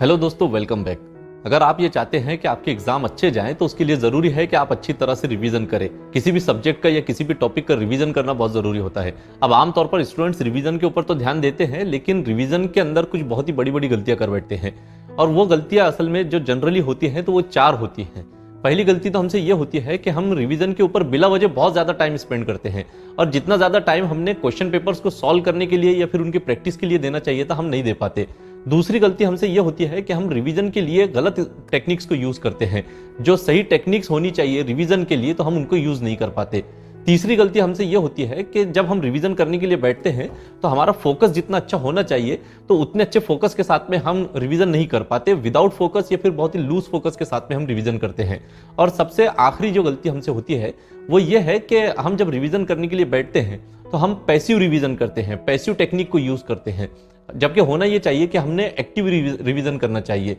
Hello दोस्तों, welcome back. अगर आप ये चाहते हैं कि आपके एग्जाम अच्छे जाएं तो उसके लिए जरूरी है कि आप अच्छी तरह से रिवीजन करें। किसी भी सब्जेक्ट का या किसी भी टॉपिक का रिवीजन करना बहुत जरूरी होता है। अब आमतौर पर स्टूडेंट्स रिवीजन के ऊपर तो ध्यान देते हैं, लेकिन रिवीजन के अंदर कुछ बहुत ही बड़ी बड़ी गलतियां कर बैठते हैं। और वो गलतियां असल में जो जनरली होती हैं तो वो चार होती हैं। पहली गलती तो हमसे ये होती है कि हम रिवीजन के ऊपर बिला वजह बहुत ज्यादा टाइम स्पेंड करते हैं, और जितना ज्यादा टाइम हमने क्वेश्चन पेपर्स को सॉल्व करने के लिए या फिर उनकी प्रैक्टिस के लिए देना चाहिए था, हम नहीं दे पाते। दूसरी गलती हमसे यह होती है कि हम रिवीजन के लिए गलत टेक्निक्स को यूज करते हैं। जो सही टेक्निक्स होनी चाहिए रिवीजन के लिए तो हम उनको यूज नहीं कर पाते। तीसरी गलती हमसे यह होती है कि जब हम रिवीजन करने के लिए बैठते हैं तो हमारा फोकस जितना अच्छा होना चाहिए तो उतने अच्छे फोकस के साथ में हम रिवीजन नहीं कर पाते। विदाउट फोकस या फिर बहुत ही लूज फोकस के साथ में हम रिवीजन करते हैं। और सबसे आखिरी जो गलती हमसे होती है वो ये है कि हम जब रिवीजन करने के लिए बैठते हैं तो हम पैसिव रिवीजन करते हैं, पैसिव टेक्निक को यूज करते हैं, जबकि होना यह चाहिए कि हमने एक्टिव रिवीजन करना चाहिए।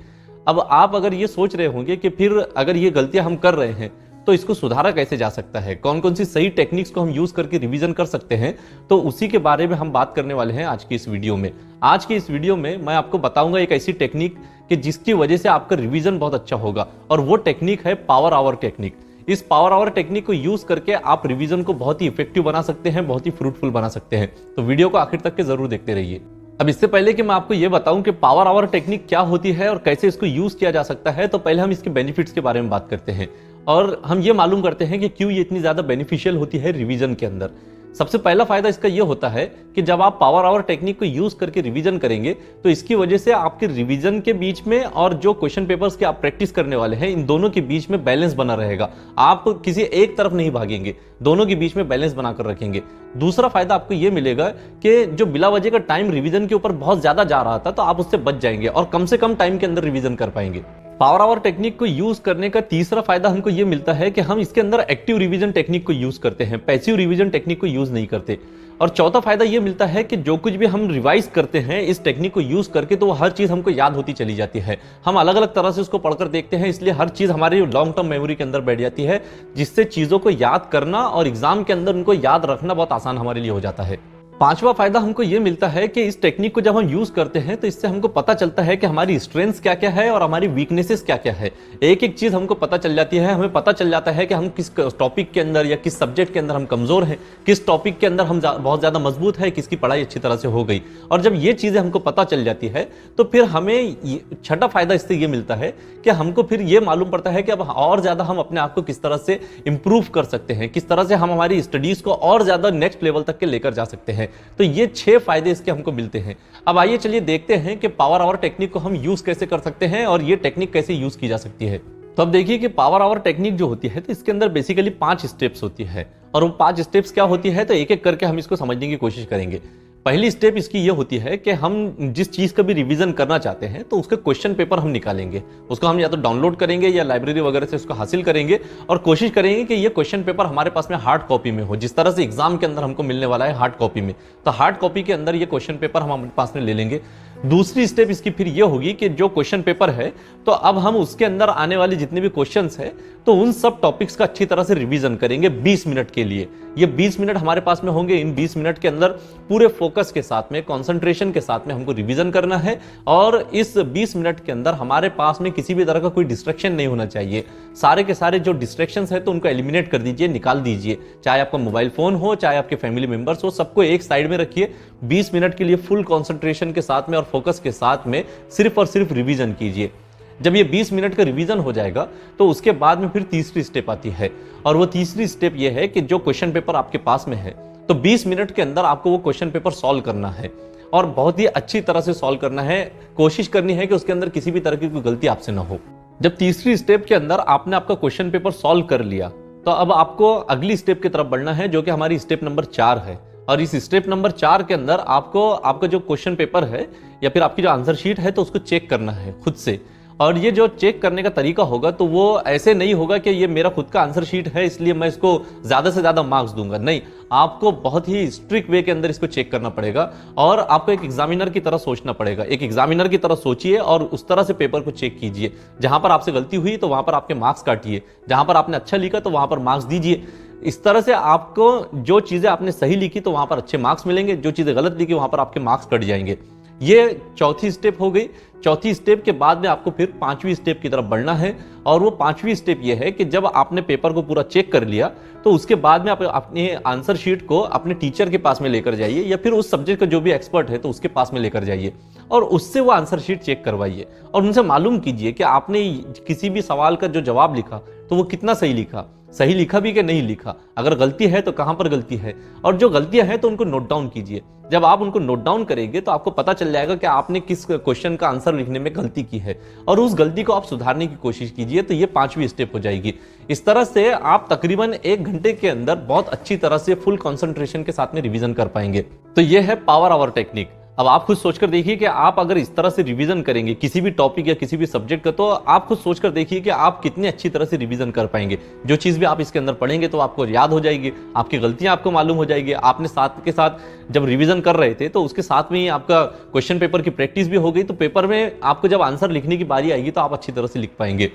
अब आप अगर ये सोच रहे होंगे कि फिर अगर ये गलतियां हम कर रहे हैं तो इसको सुधारा कैसे जा सकता है, कौन कौन सी सही टेक्निक्स को हम यूज करके रिवीजन कर सकते हैं, तो उसी के बारे में हम बात करने वाले हैं आज की इस वीडियो में। आज की इस वीडियो में मैं आपको बताऊंगा एक ऐसी टेक्निक कि जिसकी वजह से आपका रिवीजन बहुत अच्छा होगा, और वो टेक्निक है पावर आवर टेक्निक। इस पावर आवर टेक्निक को यूज करके आप रिवीजन को बहुत ही इफेक्टिव बना सकते हैं, बहुत ही फ्रूटफुल बना सकते हैं। तो वीडियो को आखिर तक के जरूर देखते रहिए। अब इससे पहले कि मैं आपको यह बताऊं कि पावर आवर टेक्निक क्या होती है और कैसे इसको यूज किया जा सकता है, तो पहले हम इसके बेनिफिट्स के बारे में बात करते हैं और हम ये मालूम करते हैं कि क्यों ये इतनी ज्यादा बेनिफिशियल होती है रिवीजन के अंदर। सबसे पहला फायदा इसका यह होता है कि जब आप पावर आवर टेक्निक को यूज करके रिवीजन करेंगे तो इसकी वजह से आपके रिवीजन के बीच में और जो क्वेश्चन पेपर्स के आप प्रैक्टिस करने वाले हैं इन दोनों के बीच में बैलेंस बना रहेगा। आप किसी एक तरफ नहीं भागेंगे, दोनों के बीच में बैलेंस बनाकर रखेंगे। दूसरा फायदा आपको यह मिलेगा कि जो बिला वजह का टाइम रिवीजन के ऊपर बहुत ज्यादा जा रहा था तो आप उससे बच जाएंगे और कम से कम टाइम के अंदर रिवीजन कर पाएंगे। पावर आवर टेक्निक को यूज करने का तीसरा फायदा हमको यह मिलता है कि हम इसके अंदर एक्टिव रिवीजन टेक्निक को यूज करते हैं, पैसिव रिवीजन टेक्निक को यूज नहीं करते। और चौथा फायदा यह मिलता है कि जो कुछ भी हम रिवाइज करते हैं इस टेक्निक को यूज करके तो वो हर चीज हमको याद होती चली जाती है। हम अलग अलग तरह से उसको पढ़कर देखते हैं, इसलिए हर चीज हमारी लॉन्ग टर्म मेमोरी के अंदर बैठ जाती है, जिससे चीजों को याद करना और एग्जाम के अंदर उनको याद रखना बहुत आसान हमारे लिए हो जाता है। पांचवा फायदा हमको यह मिलता है कि इस टेक्निक को जब हम यूज करते हैं तो इससे हमको पता चलता है कि हमारी स्ट्रेंथ्स क्या क्या है और हमारी वीकनेसेस क्या क्या है। एक एक चीज हमको पता चल जाती है, हमें पता चल जाता है कि हम किस टॉपिक के अंदर या किस सब्जेक्ट के अंदर हम कमजोर हैं, किस टॉपिक के अंदर हम बहुत ज्यादा मजबूत है, किसकी पढ़ाई अच्छी तरह से हो गई। और जब ये चीजें हमको पता चल जाती है तो फिर हमें छठा फायदा इससे ये मिलता है कि हमको फिर ये मालूम पड़ता है कि अब और ज्यादा हम अपने आप को किस तरह से इंप्रूव कर सकते हैं, किस तरह से हम हमारी स्टडीज को और ज्यादा नेक्स्ट लेवल तक के लेकर जा सकते हैं। तो ये 6 फायदे इसके हमको मिलते हैं। अब आइए चलिए देखते हैं कि पावर आवर टेक्निक को हम यूज कैसे कर सकते हैं और ये टेक्निक कैसे यूज की जा सकती है। तो अब देखिए कि पावर आवर टेक्निक जो होती है तो इसके अंदर बेसिकली 5 स्टेप्स होती है, और वो 5 स्टेप्स क्या होती है तो एक एक करके हम इसको समझने की कोशिश करेंगे। पहली स्टेप इसकी यह होती है कि हम जिस चीज का भी रिवीजन करना चाहते हैं तो उसके क्वेश्चन पेपर हम निकालेंगे, उसको हम या तो डाउनलोड करेंगे या लाइब्रेरी वगैरह से उसको हासिल करेंगे और कोशिश करेंगे कि ये क्वेश्चन पेपर हमारे पास में हार्ड कॉपी में हो, जिस तरह से एग्जाम के अंदर हमको मिलने वाला है हार्ड कॉपी में, तो हार्ड कॉपी के अंदर ये क्वेश्चन पेपर हम अपने पास में ले लेंगे। दूसरी स्टेप इसकी फिर ये होगी कि जो क्वेश्चन पेपर है तो अब हम उसके अंदर आने वाले जितने भी क्वेश्चंस हैं तो उन सब टॉपिक्स का अच्छी तरह से रिवीजन करेंगे 20 मिनट के लिए। ये 20 मिनट हमारे पास में होंगे। इन 20 मिनट के अंदर पूरे फोकस के साथ में, कंसंट्रेशन के साथ में हमको रिवीजन करना है, और इस 20 मिनट के अंदर हमारे पास में किसी भी तरह का कोई डिस्ट्रैक्शन नहीं होना चाहिए। सारे के सारे जो डिस्ट्रैक्शंस है तो उनको एलिमिनेट कर दीजिए, निकाल दीजिए। चाहे आपका मोबाइल फोन हो, चाहे आपके फैमिली मेंबर्स हो, सबको एक साइड में रखिए। 20 मिनट के लिए फुल कंसंट्रेशन के साथ में और फोकस के साथ में सिर्फ और सिर्फ रिवीजन कीजिए। जब ये 20 मिनट का रिवीजन हो जाएगा तो उसके बाद में फिर तीसरी स्टेप आती है, और वो तीसरी स्टेप ये है कि जो क्वेश्चन पेपर आपके पास में है तो 20 मिनट के अंदर आपको वो क्वेश्चन पेपर सॉल्व करना है, और बहुत ही अच्छी तरह से सॉल्व करना है। कोशिश करनी है कि उसके अंदर किसी भी तरह की कोई गलती आपसे ना हो। जब तीसरी स्टेप के अंदर आपने आपका क्वेश्चन पेपर सॉल्व कर लिया तो अब आपको अगली स्टेप की तरफ बढ़ना है, जो कि हमारी स्टेप नंबर 4 है। और इस स्टेप नंबर 4 के अंदर आपको आपका जो क्वेश्चन पेपर है या फिर आपकी जो आंसर शीट है तो उसको चेक करना है खुद से। और ये जो चेक करने का तरीका होगा तो वो ऐसे नहीं होगा कि ये मेरा खुद का आंसर शीट है इसलिए मैं इसको ज्यादा से ज्यादा मार्क्स दूंगा। नहीं, आपको बहुत ही स्ट्रिक्ट वे के अंदर इसको चेक करना पड़ेगा और आपको एक एग्जामिनर की तरह सोचना पड़ेगा। एक एग्जामिनर की तरह सोचिए और उस तरह से पेपर को चेक कीजिए। जहां पर आपसे गलती हुई तो वहां पर आपके मार्क्स काटिए, जहां पर आपने अच्छा लिखा तो वहां पर मार्क्स दीजिए। इस तरह से आपको जो चीजें आपने सही लिखी तो वहां पर अच्छे मार्क्स मिलेंगे, जो चीजें गलत लिखी वहां पर आपके मार्क्स कट जाएंगे। ये चौथी स्टेप हो गई। चौथी स्टेप के बाद में आपको फिर पांचवी स्टेप की तरफ बढ़ना है, और वो पांचवी स्टेप ये है कि जब आपने पेपर को पूरा चेक कर लिया तो उसके बाद में आप अपने आंसर शीट को अपने टीचर के पास में लेकर जाइए, या फिर उस सब्जेक्ट का जो भी एक्सपर्ट है तो उसके पास में लेकर जाइए और उससे वो आंसर शीट चेक करवाइए और उनसे मालूम कीजिए कि आपने किसी भी सवाल का जो जवाब लिखा तो वो कितना सही लिखा, सही लिखा भी कि नहीं लिखा, अगर गलती है तो कहां पर गलती है, और जो गलतियां हैं तो उनको नोट डाउन कीजिए। जब आप उनको नोट डाउन करेंगे तो आपको पता चल जाएगा कि आपने किस क्वेश्चन का आंसर लिखने में गलती की है और उस गलती को आप सुधारने की कोशिश कीजिए। तो ये पांचवी स्टेप हो जाएगी। इस तरह से आप तकरीबन 1 घंटे के अंदर बहुत अच्छी तरह से फुल कंसंट्रेशन के साथ में रिवीजन कर पाएंगे। तो ये है पावर आवर टेक्निक। अब आप खुद सोचकर देखिए कि आप अगर इस तरह से रिवीजन करेंगे किसी भी टॉपिक या किसी भी सब्जेक्ट का, तो आप खुद सोचकर देखिए कि आप कितनी अच्छी तरह से रिवीजन कर पाएंगे। जो चीज भी आप इसके अंदर पढ़ेंगे तो आपको याद हो जाएगी, आपकी गलतियां आपको मालूम हो जाएगी। आपने साथ के साथ जब रिवीजन कर रहे थे तो उसके साथ में ही आपका क्वेश्चन पेपर की प्रैक्टिस भी हो गई, तो पेपर में आपको जब आंसर लिखने की बारी आएगी तो आप अच्छी तरह से लिख पाएंगे।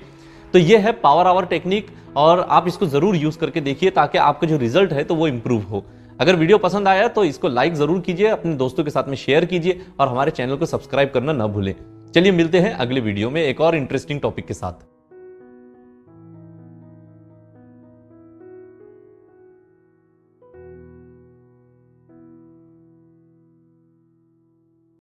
तो ये है पावर आवर टेक्निक, और आप इसको जरूर यूज करके देखिए ताकि आपका जो रिजल्ट है तो वो इंप्रूव हो। अगर वीडियो पसंद आया तो इसको लाइक जरूर कीजिए, अपने दोस्तों के साथ में शेयर कीजिए और हमारे चैनल को सब्सक्राइब करना ना भूलें। चलिए मिलते हैं अगले वीडियो में एक और इंटरेस्टिंग टॉपिक के साथ।